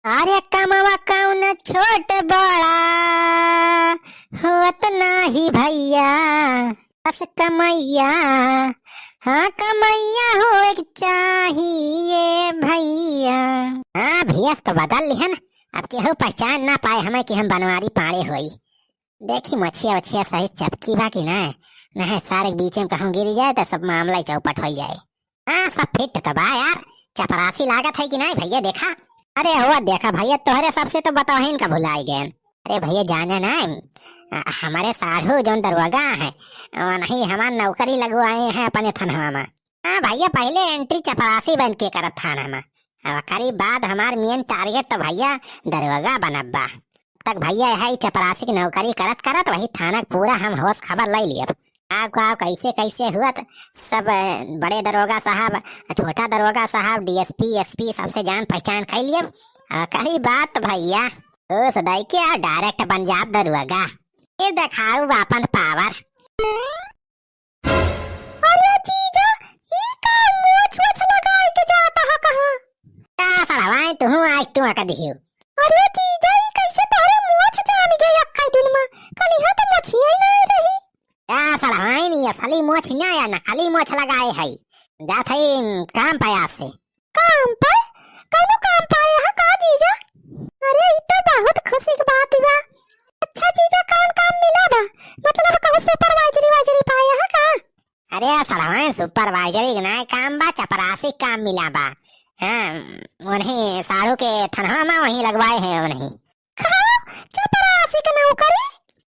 अरे कमवा कौन छोट बड़ा होत नाही भैया, बस कमैया। हाँ कमैया हो चाहिए भैया। हाँ भैया तो बदल लिहन, अब केहू पहचान ना पाए हमें कि हम बनवारी पाड़े होई। देखी मछिया वछिया सही चपकी बा कि ना सारे बीच में कहूँ गिरी जाए तो सब मामला ही चौपट हो जाए। हाँ सब फिट तो बा यार, चपरासी लागत है कि नहीं भैया देखा। अरे हुआ देखा भैया, तोहरे सबसे तो बताओ इनका भुलाई गए। अरे भैया जाने ना हमारे साढ़ू जो दरवाजा है नहीं हमार नौकरी लगवाए हैं अपने थाना में। हाँ भैया पहले एंट्री चपरासी बन के करत थाना में, करीब बाद हमार मेन टारगेट तो भैया दरवाजा बनब्बा। तक भैया है चपरासी की नौकरी करत करत वही थाना पूरा हम होश खबर ले लिया। आपको कैसे कैसे हुआ सब बड़े दरोगा साहब, छोटा दरोगा साहब, डीएसपी एसपी सबसे जान पहचान कर लिए। करी बात भैया तो सदाई के डायरेक्ट पंजाब दरोगा फिर दिखाऊ अपन पावर। अरे जीजा ये का मोछ मोछ लगाए के जाता है कहां? का सड़वाए तू आज तू आका दिहियो। अरे जीजा ये कैसे तारे मोछ जान गए अक्का दिन में, कल यहां तो मोछिए नहीं रही। सड़वाई नहीं असली मोछ ना या नकली मोछ लगाए है। जात है काम पाया से। काम पे कौनो काम पाया है का जीजा? अरे ये तो बहुत खुशी की बात है। अच्छा जीजा कौन काम मिला बा? मतलब कहूं सुपरवाइजरी वाइजरी पाया है का? अरे सड़वाई सुपरवाइजरी के ना काम बा, चपरासी काम मिला बा। हाँ उन्हें सारू के थाना में वहीं लगवाए हैं उन्हें। चपरासी की नौकरी?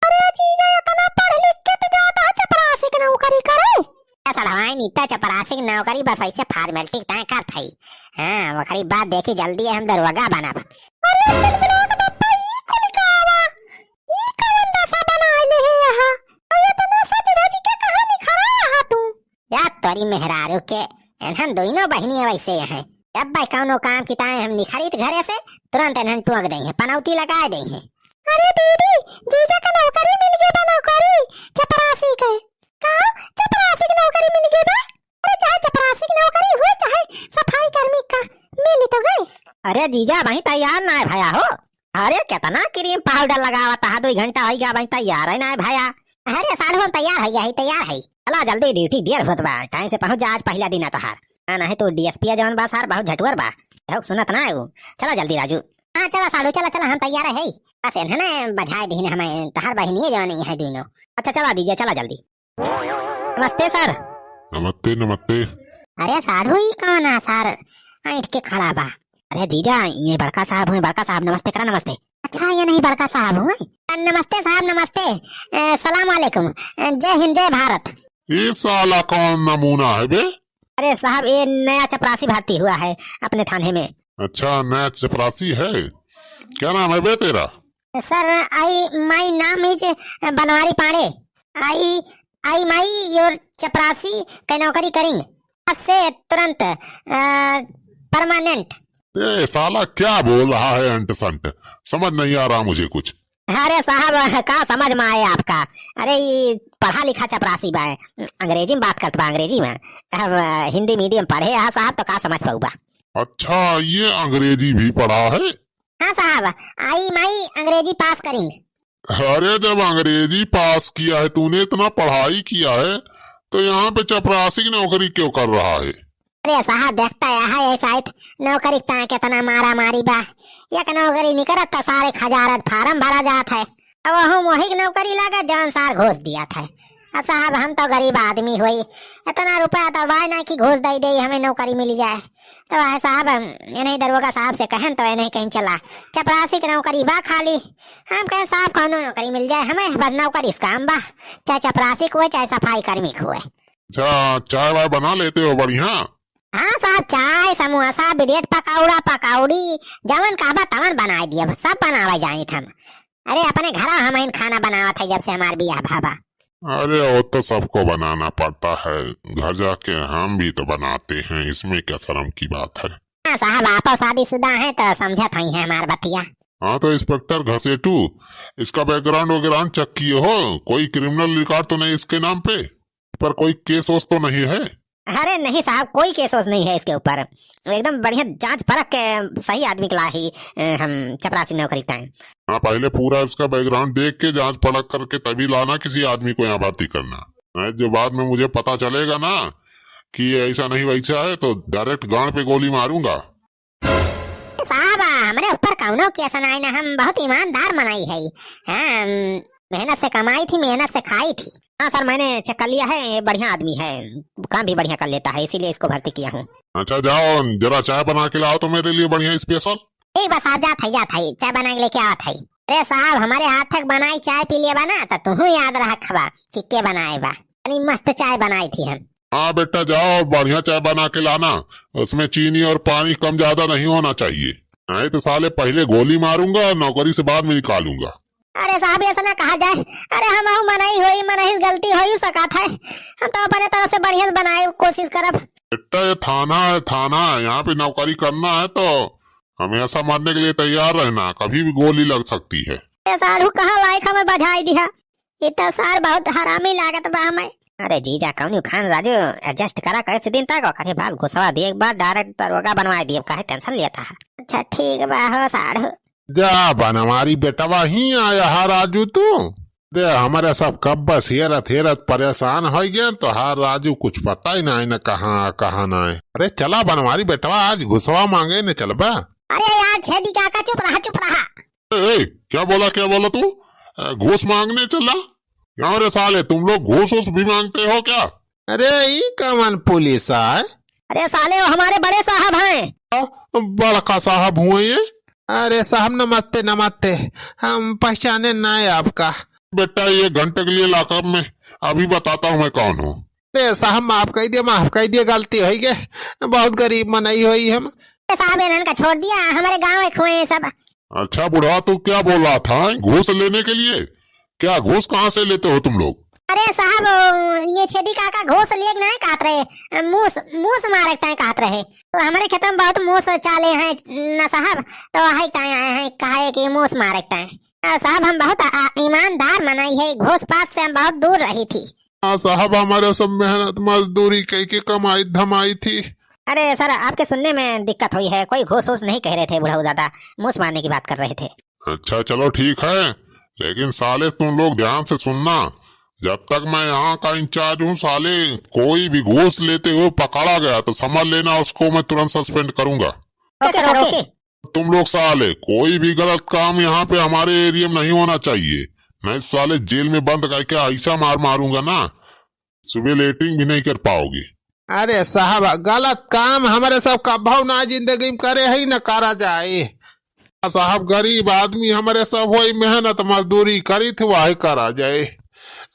अरे जीजा इतना पढ़ लिख के तू जाता है चपरासी की नौकरी करे? सड़वाई नीता चपरासी की नौकरी बस ऐसे फॉर्मेलिटी तय कर थई। हाँ वो खरी बात देखी जल्दी हम दरोगा बनब। अरे चुलबुला का पप्पा ई कुल कावा ई कौन दशा बना ले है यहां? ये तो ना सच धज के कहानी खरा है तू। यार तोरी मेहरारू के हम दोनों बहनी वैसे हैं। जब भाई कौनो काम की ताए हम निखरीत घरे से तुरंत इन्हन टोक दे हैं, पनौती लगा दे हैं। अरे दीदी जीजा का नौकरी मिल गई बा, नौकरी चपरासी के। कहा चपरासी की नौकरी मिल गई बा? अरे चाहे चपरासी की नौकरी हुई चाहे सफाई कर्मी का मिल तो गई। अरे जीजा भाई तैयार ना है भैया हो। अरे कितना क्रीम पाउडर लगावता है, 2 घंटा हो गया भाई तैयार है ना भैया। अरे साढ़ू तैयार है गया तैयार है। चला जल्दी ड्यूटी देर होत बा, टाइम से पहुंच जा, आज पहला दिन है तोहार। नहीं तो डीएसपी जवन बा सर बहुत झटुअर बा, सुनत ना है वो। चला जल्दी राजू। हाँ चला साढ़ू चला चला हम तैयार है। बस इन्हें बधाई दीन हमें तहार बहनी है जवानी है दोनों। अच्छा चला दीजिए चला जल्दी। नमस्ते सर। नमस्ते नमस्ते। अरे साढ़ू ही कौन है सर ऐठ के खड़ा बा? अरे जीजा ये बड़का साहब हुए, बड़का साहब नमस्ते करा नमस्ते। अच्छा ये नहीं बड़का साहब हुए? नमस्ते साहब नमस्ते, सलाम वालेकुम, जय हिंद जय भारत। ये साला कौन नमूना है बे? अरे साहब ये नया चपरासी भर्ती हुआ है अपने थाने में। अच्छा नया चपरासी है, क्या नाम है बे तेरा? सर आई माई नाम इज बनवारी पाड़े। आई माई योर चपरासी का नौकरी करेंगे से तुरंत परमानेंट। ये साला क्या बोल रहा है अंट संट, समझ नहीं आ रहा मुझे कुछ। अरे साहब का समझ में आए आपका? अरे ये पढ़ा लिखा चपरासी बा, अंग्रेजी में बात करता बा, अंग्रेजी में। अब हिंदी मीडियम पढ़े है साहब तो का समझ पाऊबा। अच्छा ये अंग्रेजी भी पढ़ा है? हाँ साहब आई माई अंग्रेजी पास करेंगे। अरे जब अंग्रेजी पास किया है तूने, इतना पढ़ाई किया है, तो यहाँ पे चपरासी की नौकरी क्यों कर रहा है? अरे साहब देखता है शायद नौकरी कितना मारा मारी बा, एक नौकरी नहीं करत तो सारे खजारत फार्म भरा जात है। अब हम वही नौकरी लगा जौन सार घोष दिया था। अब साहब हम तो गरीब आदमी हुई, इतना रुपया तो वाय ना कि घोष दे दे हमें नौकरी मिल जाए। तो वह साहब इन्हें दरोगा साहब से कहन तो इन्हें कहीं चला चपरासी की नौकरी बा खाली। हम कहें साहब कौन नौकरी मिल जाए हमें, बस नौकरी इस काम बा, चाहे चपरासी को चाहे सफाई कर्मी को। अच्छा चाय वाय बना लेते हो बढ़िया? हाँ साहब चाय समोसा ब्रेड पकौड़ा पकौड़ी जवन कहबा तवन बना दिया, सब बनावे जाए हम। अरे अपने घर हम खाना बनावा था जब से हमारे बियाह भाबा। अरे वो तो सबको बनाना पड़ता है, घर जाके हम भी तो बनाते हैं, इसमें क्या शर्म की बात है। हाँ साहब आप शादीशुदा हैं तो समझत ही है हमार बतिया। हाँ तो इंस्पेक्टर घसेटू, इसका बैकग्राउंड वगैरह चेक किए हो? कोई क्रिमिनल रिकॉर्ड तो नहीं इसके नाम पे? पर कोई केस वोस तो नहीं है? अरे नहीं साहब, कोई केस वोस नहीं है इसके ऊपर। एकदम बढ़िया जांच परख के सही आदमी के ला ही हम चपरासी नौकरी तय। हाँ, पहले पूरा इसका बैकग्राउंड देख के जांच परख करके तभी लाना किसी आदमी को यहाँ भर्ती करना। नहीं, जो बाद में मुझे पता चलेगा ना कि ये ऐसा नहीं वैसा है तो डायरेक्ट गांड पे गोली मारूंगा। साहब हमारे ऊपर कौनो केस नहीं ना, हम बहुत ईमानदार मनाई है। हाँ, मेहनत से कमाई थी, मेहनत से खाई थी। हाँ सर, मैंने चेक कर लिया है, ये बढ़िया आदमी है, काम भी बढ़िया कर लेता है, इसीलिए इसको भर्ती किया हूँ। अच्छा जाओ, जरा चाय बना के लाओ तो मेरे लिए बढ़िया स्पेशल। ठीक बस आप जात है चाय बना के लेके आवत है। अरे साहब, हमारे हाथ तक बनाई चाय पी लिया बना तो तुम याद रखबा कि के बनाए बा। मस्त चाय बनाई थी हम। हाँ बेटा जाओ, बढ़िया चाय बना के लाना, उसमें चीनी और पानी कम ज्यादा नहीं होना चाहिए, नहीं तो साले पहले गोली मारूंगा, नौकरी से बाद में निकालूंगा। अरे साहब ऐसा ना कहा जाए। अरे हम मनाही गलती हो सकत है, हम तो अपने तरफ से बढ़िया बनाए कोशिश करब। बेटा ये थाना है, थाना है, यहाँ पे नौकरी करना है तो हमेशा मारने के लिए तैयार रहना, कभी भी गोली लग सकती है। साढ़ू कहा लायक हमें बधाई दिया, ये तो सार बहुत हरामी लागत बा हमें। अरे जीजा कौन खान राजू एडजस्ट करा कुछ दिन तक, करे बाल घुसवा दिए, एक बार डायरेक्ट दरोगा बनवा दिए, काहे टेंशन लेता है। अच्छा ठीक बा हो साढ़ू। जा बनवारी बेटवा ही आया हा राजू तू दे, हमारे सब कब बस हेरत परेशान हो गए तो हार राजू कुछ पता ही नहीं न कहाँ ना है। अरे चला बनवारी बेटवा, आज घुसवा मांगे न चलबा। अरे यार छेदी काका चुप रहा। ए, क्या बोला तू? घूस मांगने चला? क्यों रे साले, तुम लोग घूस भी मांगते हो क्या? अरे ये कमन पुलिस है? अरे साले वो हमारे बड़े साहब हैं। बड़का साहब हुए ये? अरे साहब नमस्ते नमस्ते, हम पहचाने नहीं आपका। बेटा ये घंटे के लिए लॉकअप में, अभी बताता हूँ मैं कौन हूँ। अरे साहब माफ कर दिए, गलती हो गई, बहुत गरीब मनाई हुई हम। साहब इन्होंने छोड़ दिया, हमारे गाँव में खुए सब। अच्छा बुढ़ा, तू क्या बोल रहा था घूस लेने के लिए? क्या घूस कहाँ से लेते हो तुम लोग? अरे साहब ये छेदी काका घूस लिए नहीं काट रहे, मूस मारता है काट रहे, तो हमारे खेत में बहुत मूस चाले हैं न साहब, तो वही आए हैं कहे कि मूस मारता है। साहब हम बहुत ईमानदार मनाई है, घूस पास से हम बहुत दूर रही थी। हाँ साहब, हमारे सब मेहनत मजदूरी की कमाई धमाई थी। अरे सर आपके सुनने में दिक्कत हुई है, कोई घूस वूस नहीं कह रहे थे, बुढ़ऊ दादा मूस मारने की बात कर रहे थे। अच्छा चलो ठीक है, लेकिन साले तुम लोग ध्यान से सुनना, जब तक मैं यहाँ का इंचार्ज हूँ साले, कोई भी घूस लेते हुए पकड़ा गया तो समझ लेना उसको मैं तुरंत सस्पेंड करूंगा। Okay sir okay. तुम लोग साले कोई भी गलत काम यहाँ पे हमारे एरिया में नहीं होना चाहिए, नहीं साले जेल में बंद करके ऐसा मारूंगा ना, सुबह लेटरिंग भी नहीं कर पाओगे। अरे साहब गलत काम हमारे सब का भावना जिंदगी में करे ही न करा जाए। साहब गरीब आदमी हमारे सब वही मेहनत मजदूरी करी थी वही करा जाए,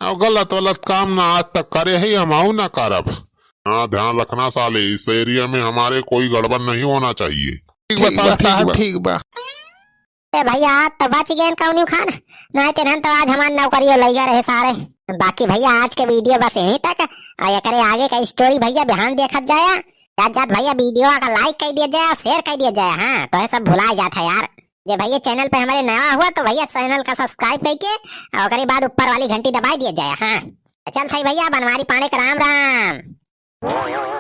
और गलत काम ना आज तक करे ही हम ना करब। हाँ ध्यान रखना साले, इस एरिया में हमारे कोई गड़बड़ नहीं होना चाहिए। ठीक बा साहब, ठीक बा। भैया तो बच गए कौन खान, नहीं तो आज हमारे नौकरियों लगे रहे सारे। बाकी भैया आज के वीडियो बस यहीं तक, और करे आगे का स्टोरी भैया ध्यान देखा जाए, जात भैया वीडियो का लाइक कर दिया जाए, शेयर कर दिया जाए। हाँ तो ये सब भुला जाता है यार। जे भैया चैनल पे हमारे नया हुआ तो भैया चैनल का सब्सक्राइब करके और बाद ऊपर वाली घंटी दबा दिया जाए। हाँ चल सही भैया, बनवारी पाने का राम राम।